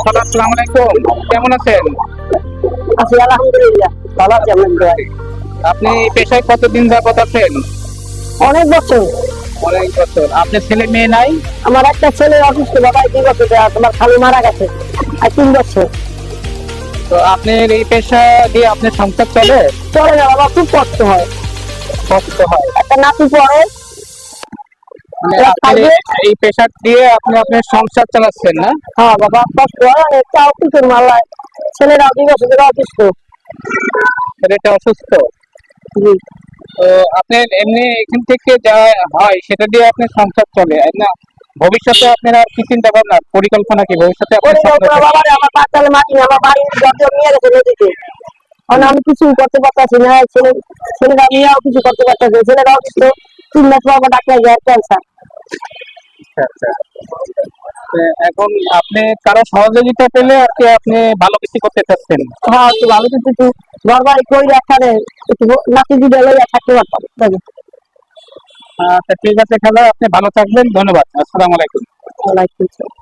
Hello, আসসালামু আলাইকুম। কেমন আছেন? আছি আলহামদুলিল্লাহ, ভালো আছি আপনার দোয়ায়। আপনি এই পেশায় কতদিন যাবত আছেন? অনেক বছর। অনেক বছর। আপনার ছেলে মেয়ে নাই? আমার একটা ছেলে অসুস্থ, বাবা 2 বছর তোমার খালি মারা গেছে আর 3 বছর। তো আপনার এই পেশা দিয়ে আপনার সংসার চলে? চলে না বাবা, খুব কষ্ট হয়। কষ্ট হয়। একটা নাতি পড়ে, মানে ক্লাস আপনার 5-এ। এই পেশা দিয়ে আপনি আপনার সংসার চালাচ্ছেন না? হ্যাঁ বাবা, কষ্ট হয় অনেক, তাও কি করবো আল্লাহ। ছেলেরা 2 বছর ধরে অসুস্থ। ছেলেটা অসুস্থ। জি। তো আপনার এমনি এখান থেকে যা হয় সেটা দিয়ে আপনার সংসার চলে, তাই না? ভবিষ্যতে আপনার আর কি চিন্তা ভাবনা, পরিকল্পনা কি ভবিষ্যতে আপনার স্বপ্ন পরিকল্পনা কি? বাবারে, আমার পাঁচতলা মাটি, আমার বাড়ির দরজা নিয়ে গেছে নদীতে। কারণ আমি কিছু করতে পারতাছি না, ছেলেরা নিয়েও কিছু করতে পারতেছে। ছেলেরা অসুস্থ, 3 মাস পর ডাক্তার যায় ক্যান্সার। আচ্ছা, আচ্ছা। তো এখন আপনি কারো সহযোগিতা পেলে আর কি আপনি ভালো কিছু করতে চাচ্ছেন? হ্যাঁ, একটু ভালো কিছু একটু ঘর বাড়ি করে একখানে একটু নাতি দিদি লইয়া থাকতে পারতাম। আচ্ছা, ঠিক আছে খালা, আপনি ভালো থাকবেন। ধন্যবাদ। আসসালামু আলাইকুম। ওয়ালাইকুম আসসালাম।